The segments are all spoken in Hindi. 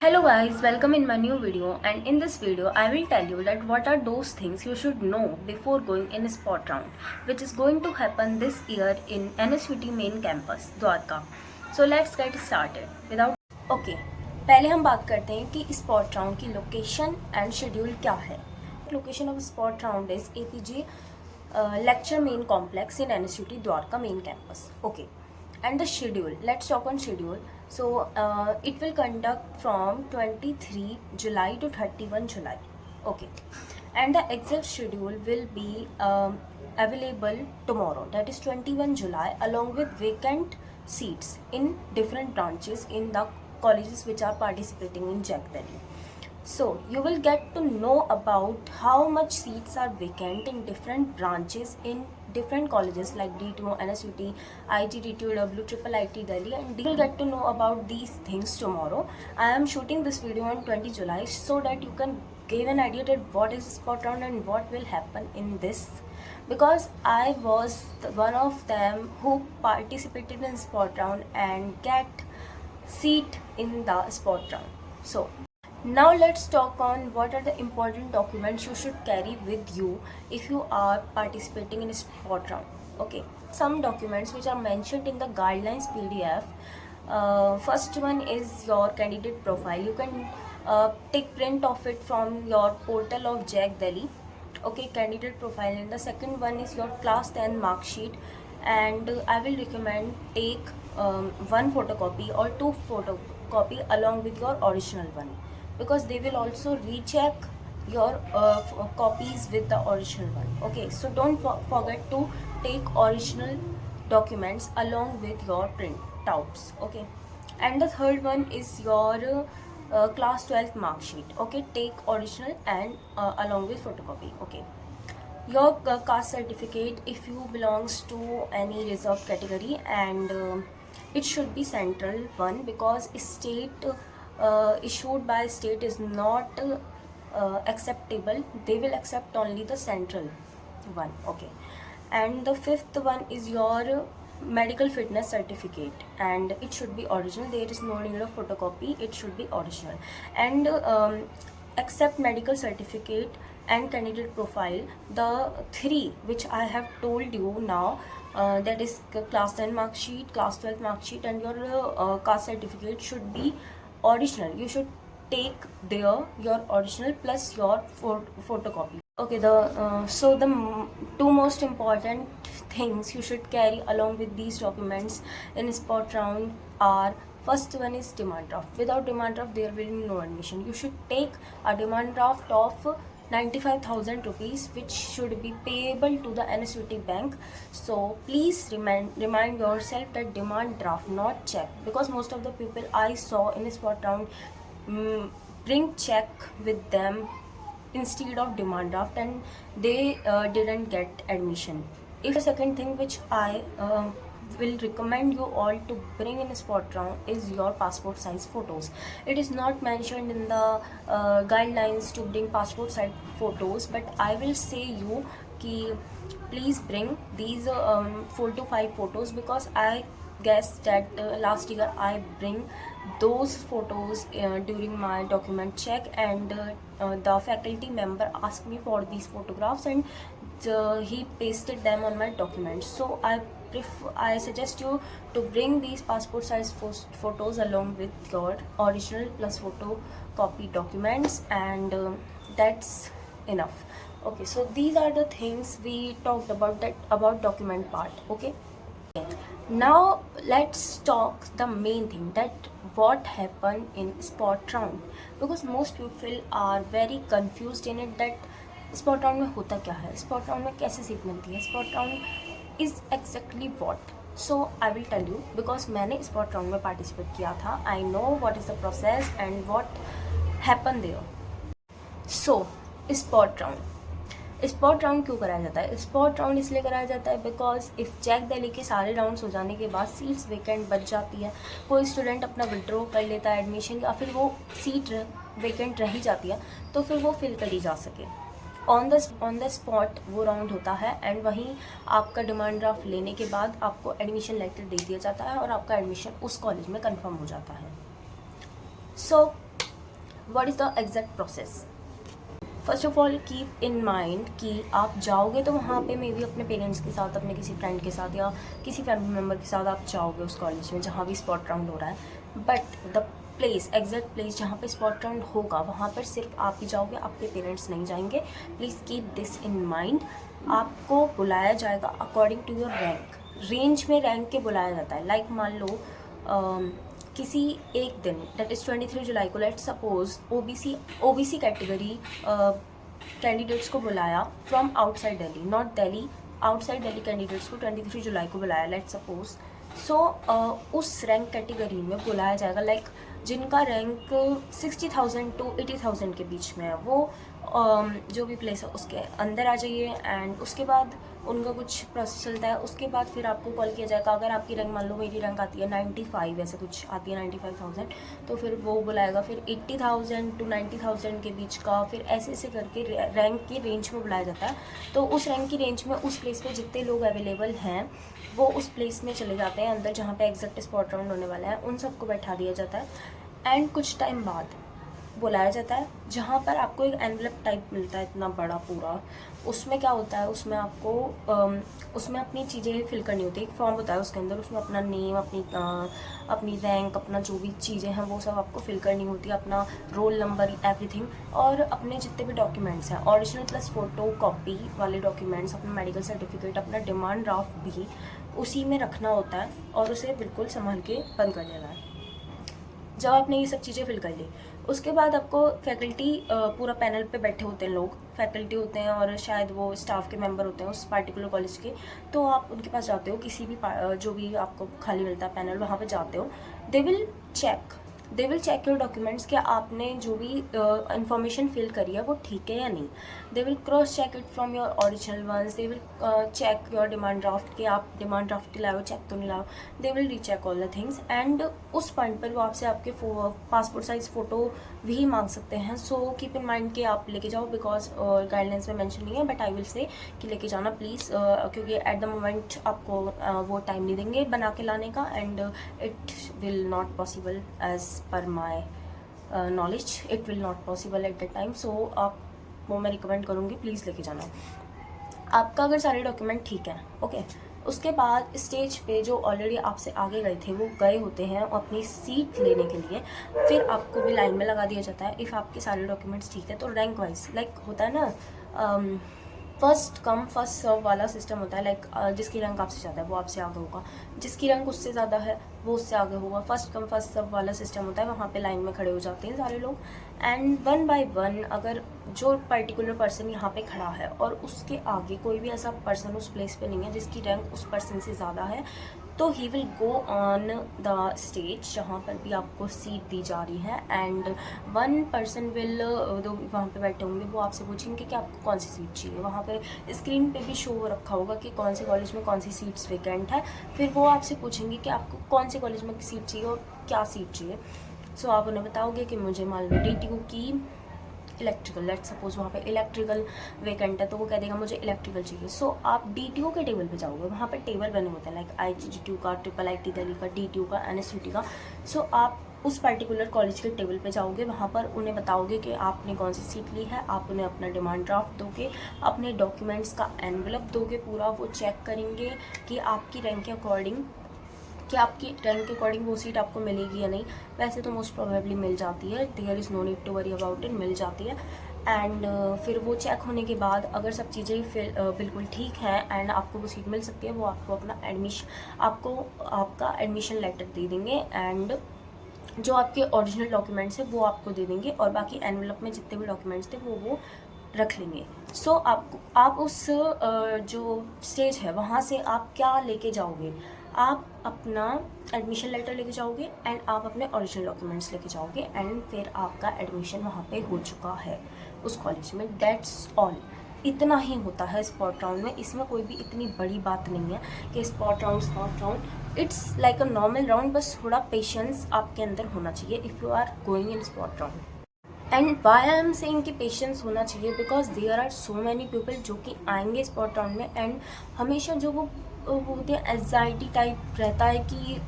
Hello guys, welcome in my new video, and in this video I will tell you that what are those things you should know before going in sport round, which is going to happen this year in NSUT main campus Dwarka. So let's get started without okay, पहले हम बात करते हैं कि स्पॉट राउंड की लोकेशन एंड शेड्यूल क्या है. Location of spot round is APJ lecture main complex in NSUT Dwarka main campus. Okay, and the schedule, let's talk on schedule. So it will conduct from 23 July to 31 July. Okay, and the exact schedule will be available tomorrow, that is 21 July, along with vacant seats in different branches in the colleges which are participating in JAG Delhi. So you will get to know about how much seats are vacant in different branches in different colleges like DTO, NSUT, IT, DTOW, Triple IT Delhi, and you will get to know about these things tomorrow. I am shooting this video on 20 July so that you can give an idea that what is spot round and what will happen in this, because I was one of them who participated in spot round and get seat in the spot round. So now let's talk on what are the important documents you should carry with you if you are participating in a sport round. Okay, some documents which are mentioned in the guidelines PDF. First one is your candidate profile. You can take print of it from your portal of JAG Delhi. Okay, candidate profile. And the second one is your class 10 mark sheet, and I will recommend take one photocopy or two photocopy along with your original one, because they will also recheck your copies with the original one. Okay, so don't forget to take original documents along with your printouts. Okay, and the third one is your class 12th mark sheet. Okay, take original and along with photocopy. Okay, your caste certificate if you belongs to any reserved category, and it should be central one, because state issued by state is not acceptable. They will accept only the central one. Okay, and the fifth one is your medical fitness certificate, and it should be original. There is no need of photocopy, it should be original. And accept medical certificate and candidate profile, the three which I have told you now, that is class 10 mark sheet, class 12 mark sheet, and your caste certificate should be original. You should take there your original plus your photocopy. Okay, so the two most important things you should carry along with these documents in sport round are: first one is demand draft. Without demand draft there will be no admission. You should take a demand draft of 95,000 rupees, which should be payable to the NSUT bank. So please remind yourself that demand draft, not check, because most of the people I saw in sport round bring check with them instead of demand draft, and they didn't get admission. If the second thing which I will recommend you all to bring in a spot round is your passport size photos. It is not mentioned in the guidelines to bring passport size photos, but I will say you ki please bring these 4 to 5 photos, because I guess that last year I bring those photos during my document check, and the faculty member asked me for these photographs, and he pasted them on my documents. So I suggest you to bring these passport size photos along with your original plus photocopy documents, and that's enough. Okay, so these are the things we talked about document part. Okay, now let's talk the main thing, that what happened in spot round, because most people are very confused in it that spot round में होता क्या है, स्पॉट राउंड में कैसे सीट मिलती है, spot round is exactly what. So I will tell you, because मैंने स्पॉट राउंड में पार्टिसिपेट किया था. I know what is the process and what happen there. So spot round क्यों कराया जाता है? स्पॉट राउंड इसलिए कराया जाता है बिकॉज इफ़ JAG Delhi के सारे राउंड्स हो जाने के बाद सीट्स वेकेंट बच जाती है, कोई स्टूडेंट अपना विड्रॉ कर लेता है एडमिशन, या फिर वो सीट वेकेंट रह ही जाती है, तो फिर वो फिल करी जा सके. ऑन द स्पॉट वो राउंड होता है, एंड वहीं आपका डिमांड ड्राफ्ट लेने के बाद आपको एडमिशन लेटर दे दिया जाता है, और आपका एडमिशन उस कॉलेज में कंफर्म हो जाता है. So what is the exact process? First of all keep in mind कि आप जाओगे तो वहाँ पे मे बी अपने पेरेंट्स के साथ, अपने किसी फ्रेंड के साथ या किसी फैमिली मेम्बर के साथ आप जाओगे उस कॉलेज में जहाँ भी स्पॉट राउंड हो रहा है। But the place, exact place जहाँ पे स्पॉट राउंड होगा वहाँ पर सिर्फ आप ही जाओगे, आपके पेरेंट्स नहीं जाएंगे। Please keep this in mind. आपको बुलाया जाएगा according to your rank, range में रैंक के बुलाया जाता है। लाइक मान लो किसी एक दिन, दैट इज़ 23 जुलाई को, let suppose OBC category candidates को बुलाया from outside Delhi, not Delhi, outside Delhi candidates को 23 जुलाई को बुलाया, लेट सपोज। सो उस रैंक कैटेगरी में बुलाया जाएगा, लाइक जिनका रैंक 60,000 to 80,000 के बीच में है, वो जो भी प्लेस है उसके अंदर आ जाइए। एंड उसके बाद उनका कुछ प्रोसेस चलता है, उसके बाद फिर आपको कॉल किया जाएगा। अगर आपकी रैंक, मान लो मेरी रैंक आती है 95, ऐसे कुछ आती है 95,000, तो फिर वो बुलाएगा। फिर 80,000 to 90,000 के बीच का, फिर ऐसे ऐसे करके रैंक की रेंज में बुलाया जाता है। तो उस रैंक की रेंज में उस प्लेस पे जितने लोग अवेलेबल हैं वो उस प्लेस में चले जाते हैं अंदर, जहाँ पे एग्जैक्ट स्पॉट राउंड होने वाला है। उन सबको बैठा दिया जाता है एंड कुछ टाइम बाद बुलाया जाता है, जहाँ पर आपको एक एनवलप टाइप मिलता है इतना बड़ा पूरा। उसमें क्या होता है, उसमें आपको उसमें अपनी चीज़ें फिल करनी होती है। एक फॉर्म होता है उसके अंदर, उसमें अपना नेम, अपनी रैंक, अपना जो भी चीज़ें हैं वो सब आपको फिल करनी होती है, अपना रोल नंबर, एवरीथिंग। और अपने जितने भी डॉक्यूमेंट्स हैं, ओरिजिनल प्लस फ़ोटो कॉपी वाले डॉक्यूमेंट्स, अपना मेडिकल सर्टिफिकेट, अपना डिमांड ड्राफ्ट भी उसी में रखना होता है और उसे बिल्कुल संभाल के बंद कर देना है। जब आपने ये सब चीज़ें फिल कर ली, उसके बाद आपको फैकल्टी, पूरा पैनल पे बैठे होते हैं लोग, फैकल्टी होते हैं और शायद वो स्टाफ के मेंबर होते हैं उस पार्टिकुलर कॉलेज के। तो आप उनके पास जाते हो, किसी भी जो भी आपको खाली मिलता है पैनल, वहाँ पे जाते हो। They will check your documents कि आपने जो भी इंफॉर्मेशन फिल करी है वो ठीक है या नहीं। They will cross check it from your original ones. They will check your demand draft कि आप डिमांड ड्राफ्ट लाओ, चेक तो नहीं लाओ। They will recheck all the things and उस पॉइंट पर वो आपसे आपके पासपोर्ट साइज फ़ोटो भी मांग सकते हैं। सो कीप इन माइंड कि आप लेके जाओ, बिकॉज गाइडलाइंस में मेंशन नहीं है, बट आई विल से कि लेके जाना प्लीज़, क्योंकि एट द मोमेंट आपको वो टाइम नहीं देंगे बना के लाने का and it will not possible as per my knowledge, it will not possible at the time. So आप वो मैं रिकमेंड करूँगी, प्लीज़ लेके जाना आपका, अगर सारे डॉक्यूमेंट ठीक हैं। ओके, उसके बाद स्टेज पे जो ऑलरेडी आपसे आगे गए थे वो गए होते हैं अपनी सीट लेने के लिए। फिर आपको भी लाइन में लगा दिया जाता है। इफ़ आपके सारे डॉक्यूमेंट्स ठीक है तो रैंक वाइज, लाइक होता है ना, फर्स्ट कम फर्स्ट सर्व वाला सिस्टम होता है। लाइक जिसकी रैंक आपसे ज़्यादा है वो आपसे आगे होगा, जिसकी रैंक उससे ज़्यादा है वो उससे आगे होगा। फर्स्ट कम फर्स्ट सर्व वाला सिस्टम होता है। वहाँ पे लाइन में खड़े हो जाते हैं सारे लोग एंड वन बाय वन, अगर जो पर्टिकुलर पर्सन यहाँ पे खड़ा है और उसके आगे कोई भी ऐसा पर्सन उस प्लेस पे नहीं है जिसकी रैंक उस पर्सन से ज़्यादा है, तो he will go on the stage जहाँ पर भी आपको सीट दी जा रही है एंड वन पर्सन विल, जो वहाँ पे बैठे होंगे वो आपसे पूछेंगे कि आपको कौन सी सीट चाहिए। वहाँ पे स्क्रीन पे भी शो रखा होगा कि कौन से कॉलेज में कौन सी सीट्स वेकेंट है। फिर वो आपसे पूछेंगे कि आपको कौन से कॉलेज में सीट चाहिए और क्या सीट चाहिए। सो आप उन्हें बताओगे कि मुझे मान लो DTU की इलेक्ट्रिकल, लेट सपोज वहाँ पे इलेक्ट्रिकल वेकेंट है, तो वो कह देगा मुझे इलेक्ट्रिकल चाहिए। सो आप DTU के टेबल पे जाओगे, वहाँ पे टेबल बने होते हैं, लाइक IGGTU का, IIIT दिल्ली का, DTU का, NSUT का। सो आप उस पर्टिकुलर कॉलेज के टेबल पे जाओगे, वहाँ पर उन्हें बताओगे कि आपने कौन सी सीट ली है। आप उन्हें अपना डिमांड ड्राफ्ट दोगे, अपने डॉक्यूमेंट्स का एनवलप दोगे पूरा। वो चेक करेंगे कि आपकी रैंक के अकॉर्डिंग, कि आपकी रैंक के अकॉर्डिंग वो सीट आपको मिलेगी या नहीं। वैसे तो मोस्ट प्रोबेबली मिल जाती है, there is no need to worry about it, मिल जाती है। एंड फिर वो चेक होने के बाद अगर सब चीज़ें फिर बिल्कुल ठीक हैं एंड आपको वो सीट मिल सकती है, वो आपको अपना आपका एडमिशन लेटर दे देंगे एंड जो आपके ओरिजिनल डॉक्यूमेंट्स हैं वो आपको दे देंगे और बाकी एनवलप में जितने भी डॉक्यूमेंट्स थे वो रख लेंगे। सो आप उस जो स्टेज है वहाँ से आप क्या लेके जाओगे, आप अपना एडमिशन लेटर लेके जाओगे एंड आप अपने ओरिजिनल डॉक्यूमेंट्स लेके जाओगे एंड फिर आपका एडमिशन वहाँ पे हो चुका है उस कॉलेज में। दैट्स ऑल, इतना ही होता है स्पॉट राउंड में। इसमें कोई भी इतनी बड़ी बात नहीं है कि spot round, it's like a normal round, बस थोड़ा पेशेंस आपके अंदर होना चाहिए if you are going in spot round. And why I am saying कि पेशेंस होना चाहिए, because there are so many people जो कि आएंगे स्पॉट राउंड में एंड हमेशा जो वो वो होती है एग्जाइटी टाइप रहता है कि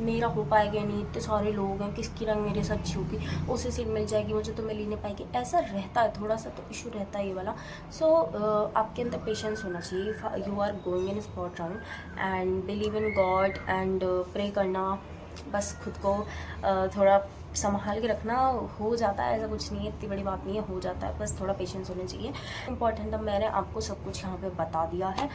मेरा हो पाएगा नहीं, इतने सारे लोग हैं, किसकी रंग मेरे से अच्छी होगी, उसे सीट मिल जाएगी, मुझे तो मिल ही नहीं पाएगी, ऐसा रहता है, थोड़ा सा तो इशू रहता है ये वाला। सो आपके अंदर पेशेंस होना चाहिए। You are going in spot round and believe in God and pray करना, बस खुद को थोड़ा संभाल के रखना, हो जाता है, ऐसा कुछ नहीं है, इतनी बड़ी बात नहीं है, हो जाता है, बस थोड़ा पेशेंस होना चाहिए। इम्पॉर्टेंट है, मैंने आपको सब कुछ यहाँ पे बता दिया है।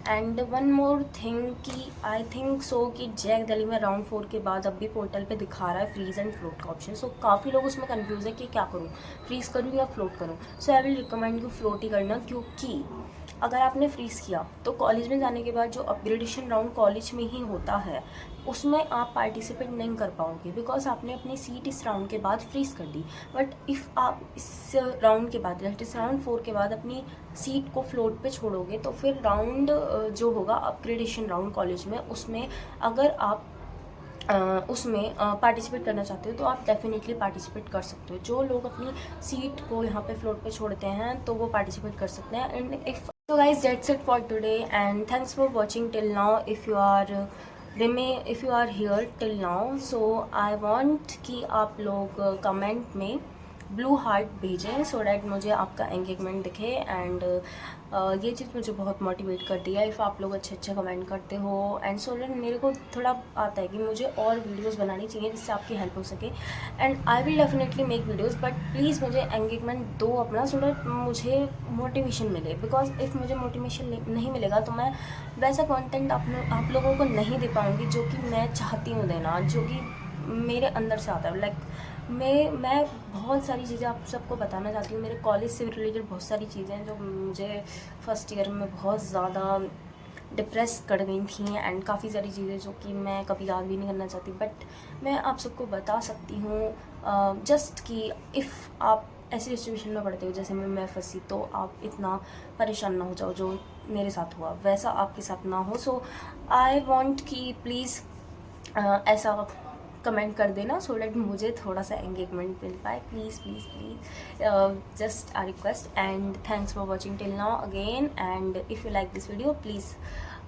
एंड वन मोर थिंग कि आई थिंक सो कि जैक दिल्ली में राउंड 4 के बाद अब भी पोर्टल पे दिखा रहा है फ्रीज एंड फ्लोट का ऑप्शन। सो काफ़ी लोग उसमें कन्फ्यूज़ है कि क्या करूँ, फ्रीज़ करूँ या फ्लोट करूँ। So I will recommend you float ही करना, क्योंकि अगर आपने फ्रीज़ किया तो कॉलेज में जाने के बाद जो अपग्रेडेशन राउंड कॉलेज में ही होता है उसमें आप पार्टिसिपेट नहीं कर पाओगे, बिकॉज आपने अपनी सीट इस राउंड के बाद फ्रीज़ कर दी। बट इफ़ आप इस राउंड के बाद, दैट इस राउंड 4 के बाद अपनी सीट को फ्लोट पे छोड़ोगे तो फिर राउंड जो होगा अपग्रेडेशन राउंड कॉलेज में, उसमें अगर आप उसमें पार्टिसिपेट करना चाहते हो तो आप डेफिनेटली पार्टिसिपेट कर सकते हो। जो लोग अपनी सीट को यहाँ पे फ्लोट पे छोड़ते हैं तो वो पार्टिसिपेट कर सकते हैं। And if so guys, that's it for today and thanks for watching till now. If you are here till now, so I want कि आप लोग कमेंट में ब्लू हार्ट भेजें सो डैट मुझे आपका एंगेजमेंट दिखे। एंड ये चीज़ मुझे बहुत मोटिवेट करती है इफ़ आप लोग अच्छे कमेंट करते हो। एंड सो डैट मेरे को थोड़ा आता है कि मुझे और वीडियोस बनानी चाहिए जिससे आपकी हेल्प हो सके। And I will definitely make videos, but please मुझे एंगेजमेंट दो अपना, सो डैट मुझे मोटिवेशन मिले। बिकॉज इफ़ मुझे मोटिवेशन नहीं मिलेगा तो मैं वैसा कंटेंट आप लोगों को नहीं दे पाऊँगी जो कि मैं चाहती हूँ देना, जो कि मेरे अंदर से आता है। लाइक मैं बहुत सारी चीज़ें आप सबको बताना चाहती हूँ। मेरे कॉलेज से रिलेटेड बहुत सारी चीज़ें हैं जो मुझे फर्स्ट ईयर में बहुत ज़्यादा डिप्रेस कर गई थी। एंड काफ़ी सारी चीज़ें जो कि मैं कभी याद भी नहीं करना चाहती, बट मैं आप सबको बता सकती हूँ जस्ट कि इफ़ आप ऐसी सिचुएशन में पड़ते हो जैसे मैं फंसी, तो आप इतना परेशान ना हो जाओ जो मेरे साथ हुआ वैसा आपके साथ ना हो। सो आई वॉन्ट कि प्लीज़ ऐसा कमेंट कर देना सो डैट मुझे थोड़ा सा एंगेजमेंट मिल पाए। Please please please, just a request. And thanks for watching till now again. And if you like this video, please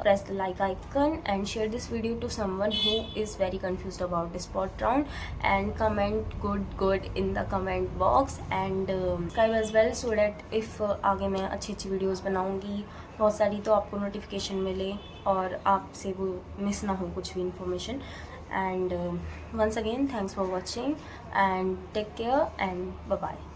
press the like icon and share this video to someone who is very confused about the spot round, and comment good in the comment box and subscribe as well so that if आगे मैं अच्छी वीडियोस बनाऊंगी बहुत सारी तो आपको नोटिफिकेशन मिले और आपसे वो मिस ना हो कुछ भी information. And once again thanks for watching and take care and bye bye.